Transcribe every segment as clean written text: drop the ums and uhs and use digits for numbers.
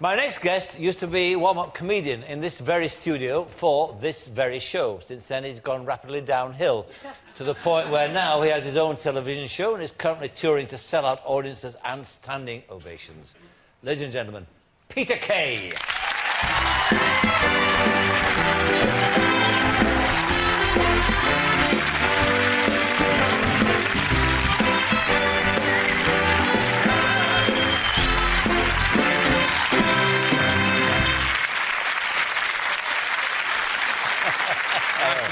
My next guest used to be warm-up comedian in this very studio for this very show. Since then, he's gone rapidly downhill to the point where now he has his own television show and is currently touring to sell out audiences and standing ovations. Ladies and gentlemen, Peter Kay.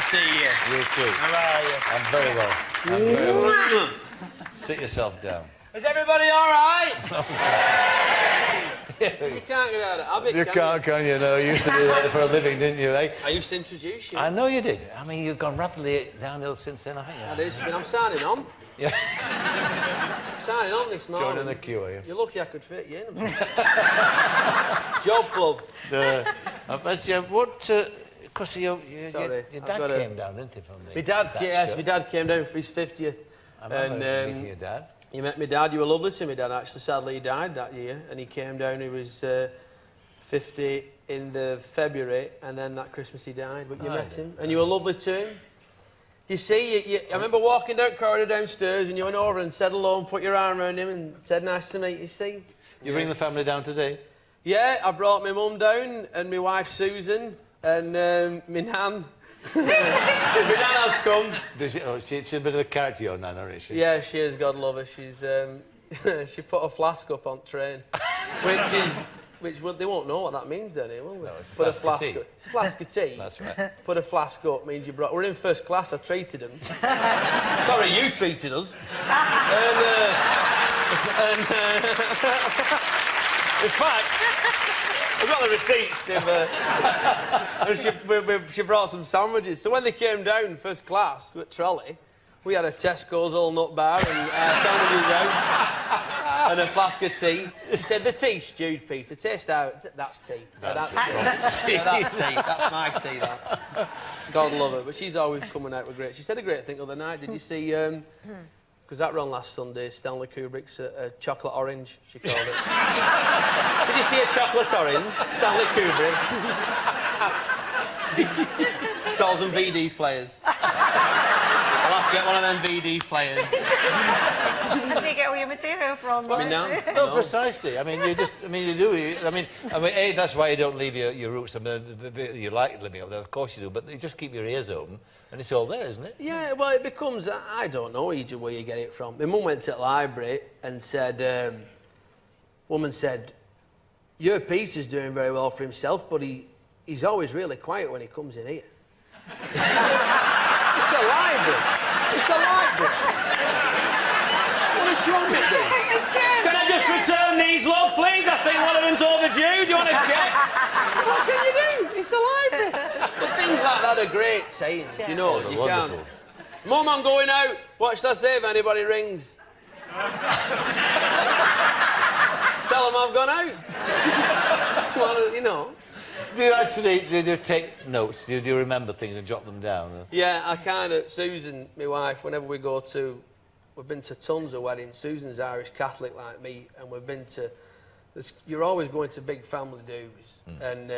See you. You too. How are you? I'm very well. I'm very well. Sit yourself down. Is everybody all right? You can't get out of habit, You can't, can you? No, you used to do that for a living, didn't you, eh? I used to introduce you. I know you did. I mean, you've gone rapidly downhill since then, haven't you? That is, I'm signing on. Yeah. I'm signing on this morning. Joining the queue, are you? You're lucky I could fit you in. Job club. I bet you, what... Because your dad came down, didn't he, from the... My dad, yes, my dad came down for his 50th. I remember meeting your dad. You met my dad, you were lovely to my dad, actually. Sadly, he died that year. And he came down, he was 50 in the February, and then that Christmas he died. But you met him, and you were lovely to him. You see, I remember walking down the corridor downstairs, and you went over and said hello and put your arm around him and said, nice to meet you, see? You bring the family down today? Yeah, I brought my mum down, and my wife Susan, and my nan. My nan has come. Does she, oh, she's a bit of a character, your nan, isn't she? Yeah, she is, God love her. She's, she put a flask up on train, which well, they won't know what that means, don't they? Will they? No, it's a put flask of tea. It's a flask of tea. That's right. Put a flask up means you brought... We're in first class, I treated them. Sorry, you treated us. In fact... I've got the receipts. And she brought some sandwiches. So when they came down first class with trolley, we had a Tesco's all nut bar and sandwiches out and a flask of tea. She said, the tea's stewed, Peter. Taste out. That's tea. That's tea. That's my tea, that. God love her. But she's always coming out with great... She said a great thing the other night. Did you see... Because that ran last Sunday, Stanley Kubrick's a chocolate orange, she called it. Did you see a chocolate orange? Stanley Kubrick. She calls them VD players. I'll have to get one of them VD players. Where do you get all your material from? I mean, No, precisely. I mean, you just... I mean, you do. I mean, A, that's why you don't leave your roots. I mean, you like living up there, of course you do, but you just keep your ears open, and it's all there, isn't it? Yeah, well, it becomes... I don't know where you get it from. My mum went to the library and said... woman said, your Peter's doing very well for himself, but he's always really quiet when he comes in here. It's a library. It's a library. What does she want it to do? Can I just return these, love, please? I think one of them's overdue. Do you want to check? What can you do? It's a library. But things like that are great sayings, you know. Oh, you wonderful. can. Mum, I'm going out. What should I say if anybody rings? Tell them I've gone out. Well, you know. Do you take notes? Do you remember things and jot them down? Yeah, I kind of... Susan, my wife, whenever we go to... We've been to tons of weddings. Susan's Irish Catholic like me, and we've been to... You're always going to big family do's, and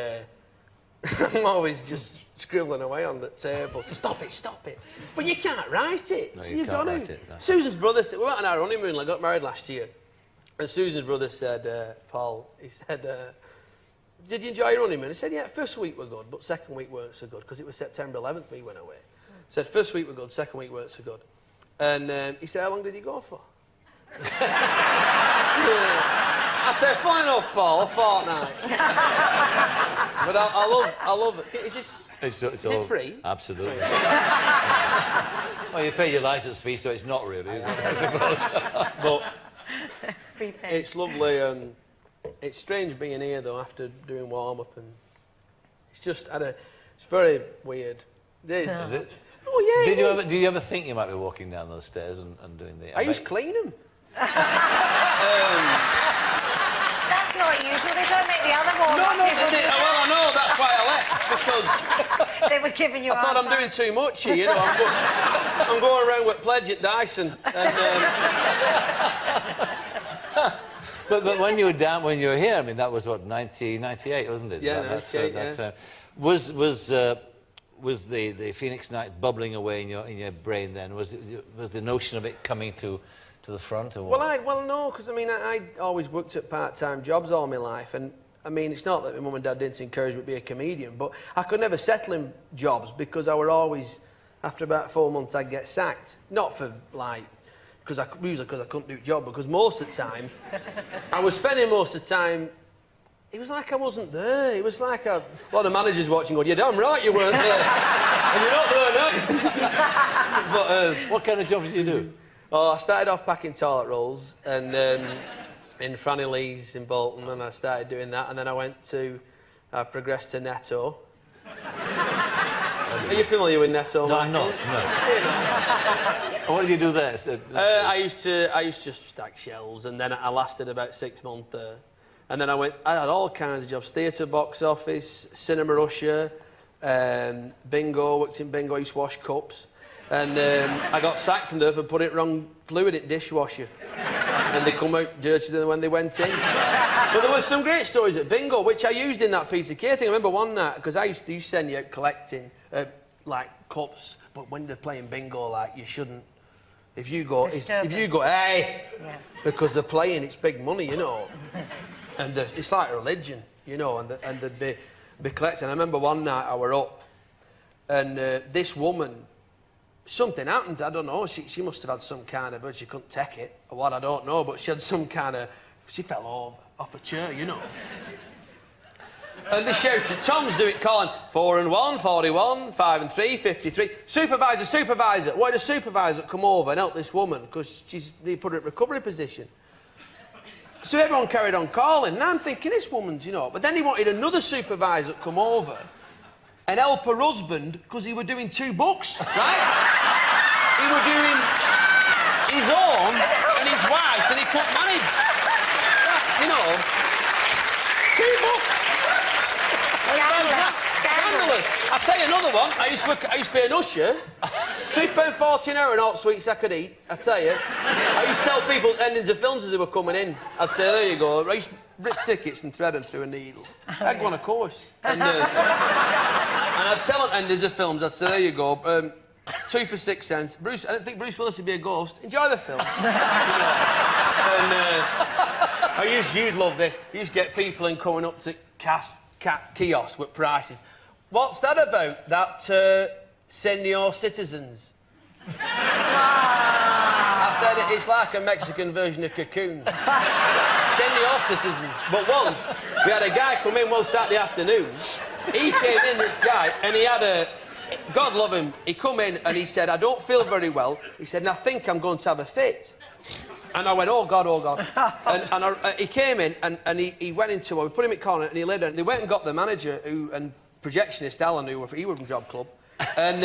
I'm always just scribbling away on the table. So stop it. But you can't write it. No, so you you've can't got write to. it, no. Susan's brother said... We went on our honeymoon, I got married last year. And Susan's brother said, Paul, he said... did you enjoy your honeymoon? I said, yeah, first week were good, but second week weren't so good, because it was September 11th we went away. He said, first week were good, second week weren't so good. And he said, how long did you go for? I said, fine enough, Paul, a fortnight. But I love it. Is this... Is it free? Absolutely. Well, you pay your licence fee, so it's not really, is it? I suppose. But Prepaid. it's lovely. It's strange being here, though, after doing warm-up, and it's just... it's very weird. It is. Is it? Oh, yeah, Did you ever think you might be walking down those stairs and doing the... I used to clean them. That's not usual. They don't make the other one. No, they did. Well, I know, that's why I left, because They were giving you I thought I'm doing too much here, you know. I'm going around with pledge at Dyson. And, But when you were down, when you were here, I mean, that was what, 1998, wasn't it? Yeah, That 98, time. Was the Phoenix Night bubbling away in your brain then? Was the notion of it coming to the front? Or what? Well, no, because I mean, I always worked at part-time jobs all my life, and I mean, it's not that my mum and dad didn't encourage me to be a comedian, but I could never settle in jobs because I were always, after about 4 months, I'd get sacked. Not for like, usually because I couldn't do the job, because most of the time, I was spending most of the time. It was like I wasn't there. It was like a lot of managers watching going, "You're damn right you weren't there, and you're not there now." But what kind of jobs did you do? oh, I started off packing toilet rolls and in Franny Lee's in Bolton, and I started doing that, and then I progressed to Netto. Are you familiar with Netto? No, I'm not. No. And what did you do there? I used to just stack shelves, and then I lasted about 6 months there. And then I had all kinds of jobs: theatre, box office, cinema usher, bingo. Worked in bingo. I used to wash cups, and I got sacked from there for putting wrong fluid in dishwasher, and they come out dirtier than when they went in. But there were some great stories at bingo, which I used in that Peter Kay thing. I remember one night because I used to send you out collecting like cups, but when they're playing bingo, like you shouldn't. If you go, hey, Yeah. because they're playing, it's big money, you know. And it's like a religion, you know, and they'd be collecting. I remember one night I were up, and this woman, something happened, I don't know, she must have had some kind of, but she couldn't take it, or what, I don't know, but she had some kind of, she fell over, off a chair, you know. And they shouted, Tom's doing, calling, 4 and 1, 41, 5 and 3, 53. Supervisor. Why did a supervisor come over and help this woman? Because they put her in recovery position. So everyone carried on calling, and I'm thinking, this woman's, you know. But then he wanted another supervisor to come over and help her husband, because he were doing 2 books, right? He were doing his own and his wife's, and he couldn't manage. You know, 2 books. Scandalous. I'll tell you another one. I used to be an usher. £2.40 an hour and all the sweets I could eat. I tell you. I used to tell people endings of films as they were coming in. I'd say, there you go. I used to rip tickets and thread them through a needle. I'd go on a course. And I'd tell them endings of films. I'd say, there you go. 2 for 6 cents. I don't think Bruce Willis would be a ghost. Enjoy the film. You'd love this. You used to get people in coming up to kiosk with prices. What's that about? That senior citizens. I said it's like a Mexican version of Cocoon. Senior citizens. But once we had a guy come in one Saturday afternoon. He came in, this guy, and he had a. God love him. He come in and he said, I don't feel very well. He said, and I think I'm going to have a fit. And I went, oh God, oh God. He came in and he went into, we put him in the corner and he laid down. They went and got the manager and projectionist Alan, he was from Job Club. And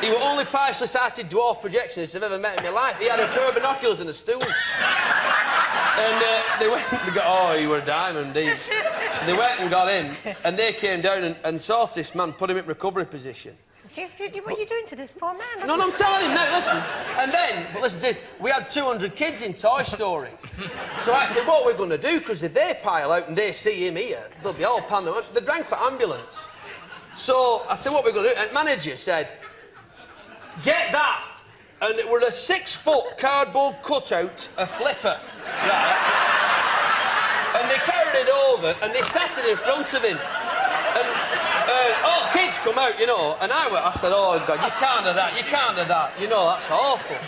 he was only partially sighted dwarf projectionist I've ever met in my life. He had a pair of binoculars and a stool. And they went and got, oh, you were a diamond, Dave. They went and got in and they came down and saw this man, put him in recovery position. What are you doing to this poor man? No, I'm telling him, no, listen. And then, but listen to this, we had 200 kids in Toy Story. So I said, what are we going to do? Because if they pile out and they see him here, they'll be all pandemonium. They rang for ambulance. So I said, what are we going to do? And the manager said, get that. And it were a 6-foot cardboard cutout, a flipper. Right? And they carried it over and they sat it in front of him. And all kids come out, you know, and I said, oh, God, you can't do that, you can't do that. You know, that's awful.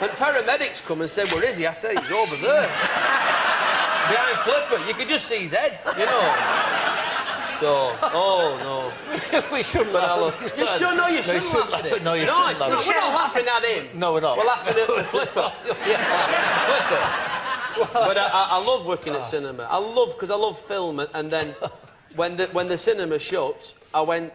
And paramedics come and said, where is he? I said, he's over there. Behind Flipper. You could just see his head, you know. So, oh, no. We shouldn't laugh. You should, no, you shouldn't laugh at it. No, you shouldn't laugh. We're not laughing at him. No, we're not. We're laughing at the Flipper. Flipper. But I love working at cinema. Because I love film, and then when the cinema shut, I went,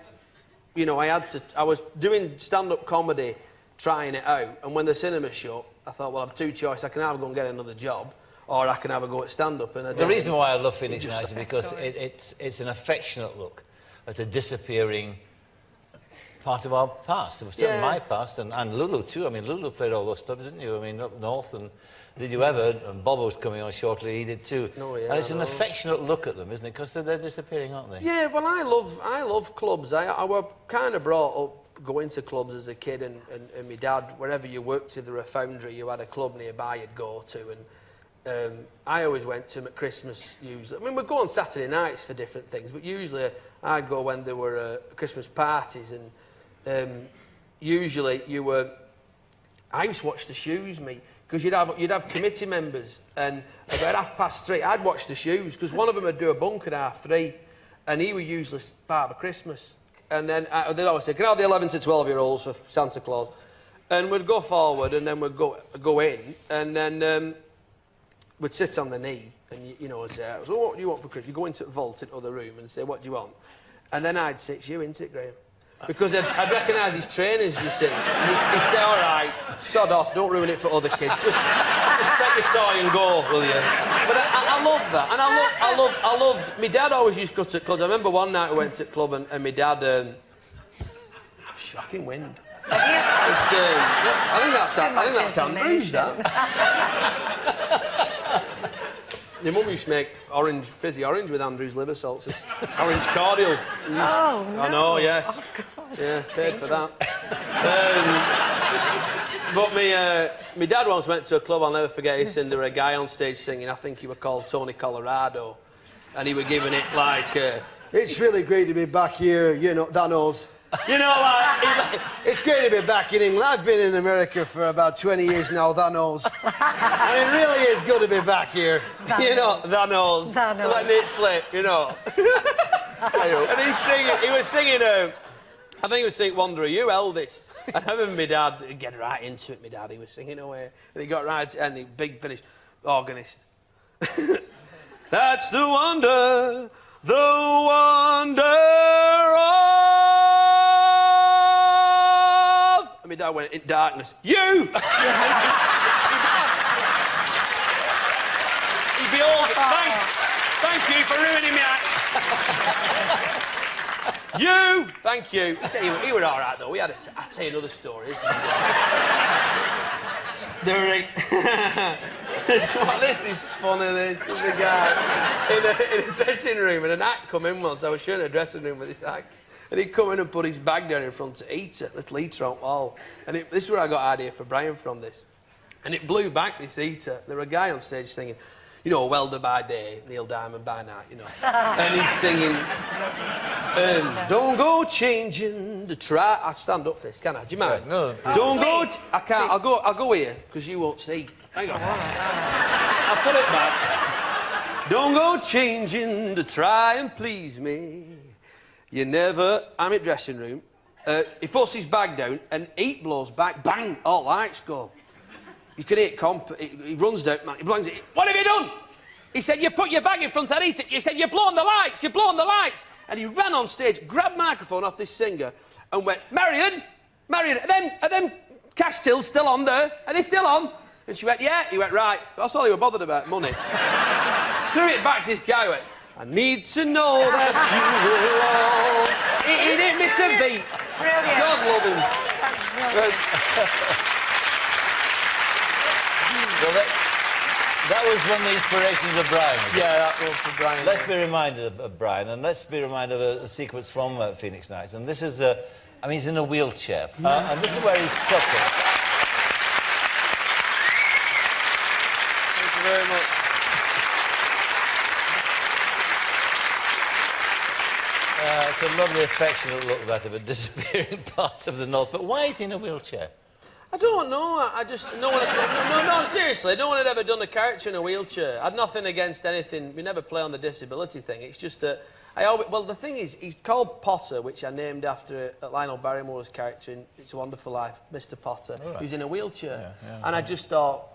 you know, I was doing stand-up comedy, trying it out, and when the cinema shut, I thought, well, I have 2 choices. I can either go and get another job, or I can have a go at stand-up. And the reason why I love Phoenix Nights is because it's an affectionate look at a disappearing part of our past. It was certainly my past, and Lulu too. I mean, Lulu played all those stuff, didn't you? I mean, up north, and Did you ever? And Bob was coming on shortly, he did too. Oh, yeah, and it's I an know. affectionate look at them, isn't it? Because they're disappearing, aren't they? Yeah, well, I love clubs. I was kind of brought up going to clubs as a kid, and my dad, wherever you worked, if there were a foundry, you had a club nearby you'd go to, and I always went to them at Christmas, usually. I mean, we'd go on Saturday nights for different things, but usually I'd go when there were Christmas parties, and usually I used to watch the shoes, mate, because you'd have committee members, and about 3:30, I'd watch the shoes, because one of them would do a bunk at 3:30, and he was usually Father Christmas. And then they'd always say, can I have the 11 to 12-year-olds for Santa Claus? And we'd go forward, and then we'd go in, and then we'd sit on the knee, and you know, and say, so what do you want for Christmas? You go into the vault, into the other room, and say, what do you want? And then I'd say, it's you, isn't it, Graham? Because I'd recognise his trainers, you see. And he'd say, all right, sod off, don't ruin it for other kids. Just take your toy and go, will you? But I love that. And I loved... My dad always used to go to clubs. I remember one night I went to the club and my dad... shocking wind. It's, I think that's Andrews, that. My mum used to make fizzy orange with Andrews liver salts. Orange cordial. Oh, no. I know, yes. Oh, God. Yeah, paid for that. But my dad once went to a club, I'll never forget, there were a guy on stage singing, I think he was called Tony Colorado, and he was giving it like, it's really great to be back here, you know, Danos. You know, like, it's great to be back in England. I've been in America for about 20 years now, that knows. And it really is good to be back here. You know, that knows. Letting it slip, you know. And he was singing, I think he was singing Wonder of You, Elvis. And I remember my dad, get right into it, my dad, he was singing away. And he got right to and he big finish, organist. That's the wonder my dad went in darkness. You! He'd be all... Thanks. Thank you for ruining my act. You! Thank you. He was all right, though. I'll tell you another story. This is funny, this. There's a guy in a dressing room, and an act come in once. I was showing a dressing room with this act. And he'd come in and put his bag down in front of little heater on the wall. And this is where I got idea for Brian from this. And it blew back, this heater. There was a guy on stage singing, you know, welder by day, Neil Diamond by night, you know. And he's singing, don't go changing the track. I stand up for this, can I? Do you mind? No. Don't go... I can't. I'll go here, because you won't see. Hang on. I'll put it back. Don't go changing to try and please me. You never... I'm in the dressing room. He puts his bag down and heat blows back. Bang! All lights go. You can hear he runs down, man. He blangs it. What have you done? He said, you put your bag in front of the heater. He said, you're blowing the lights. You're blowing the lights. And he ran on stage, grabbed microphone off this singer and went, Marion, are them cash tills still on there? Are they still on? And she went, yeah. He went, right. That's all he was bothered about, money. Threw it back to this guy, went, I need to know that you will all... He didn't miss a beat. Brilliant. God love him. Well, that was one of the inspirations of Brian. Yeah, that was for Brian. Let's be reminded of Brian, and let's be reminded of a sequence from Phoenix Nights. And this is, I mean, he's in a wheelchair. And this is where he's stuck in. Thank you very much. It's a lovely, affectionate look, that of a disappearing part of the North. But why is he in a wheelchair? I don't know. I just... No, seriously. No one had ever done a character in a wheelchair. I'd nothing against anything. We never play on the disability thing. It's just that... Well, the thing is, he's called Potter, which I named after Lionel Barrymore's character in It's a Wonderful Life, Mr. Potter, who's in a wheelchair. And I just thought,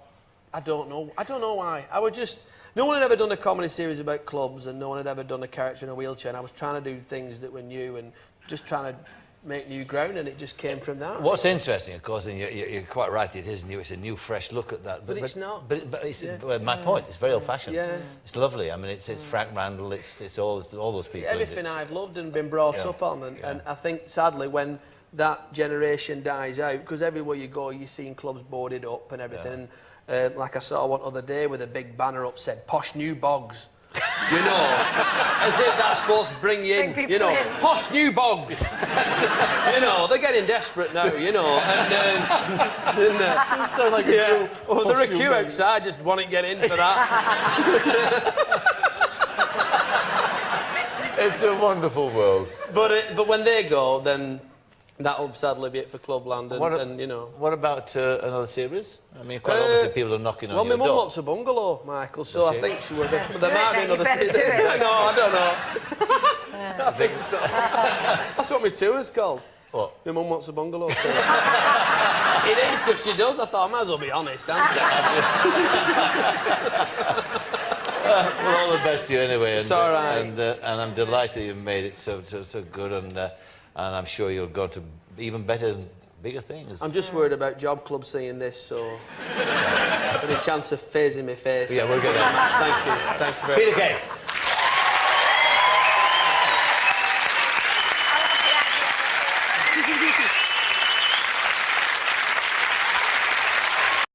I don't know why. I would just... No one had ever done a comedy series about clubs, and no one had ever done a character in a wheelchair, and I was trying to do things that were new and just trying to make new ground, and it just came from that. What's interesting, of course, and you're quite right, it is new, it's a new, fresh look at that. But it's not. But it's, well, my point, it's very old-fashioned. Yeah. It's lovely. I mean, it's Frank Randall, it's all those people. Everything I've loved and been brought up on, and I think, sadly, when that generation dies out, because everywhere you go, you're seeing clubs boarded up and everything, like I saw one other day with a big banner up said, "Posh New Bogs." You know, as if that's supposed to bring you in, Bring you know, people in. posh new bogs. You know, they're getting desperate now, you know, and Sounds like a yeah, real well, there are posh queue new outside, just want to get in for that. It's a wonderful world. But when they go, then that'll sadly be it for Clubland, and you know. What about another series? I mean, quite obviously people are knocking on Well, my your mum door. wants a bungalow, Michael, so Does I she? think she would. There Do might be it then, another you better season. do it. No, I don't know. I think so. That's what my tour's called. What? My mum wants a bungalow tour. It is, because she does. I thought I might as well be honest, hadn't Well, all the best to you anyway. And, It's all right. And I'm delighted you've made it so good, and I'm sure you'll go to even better and bigger things. I'm just worried about Job Club seeing this, so... Any chance of phasing my face? Yeah, we'll get that. Thank you. Thank you very much. Peter Kay.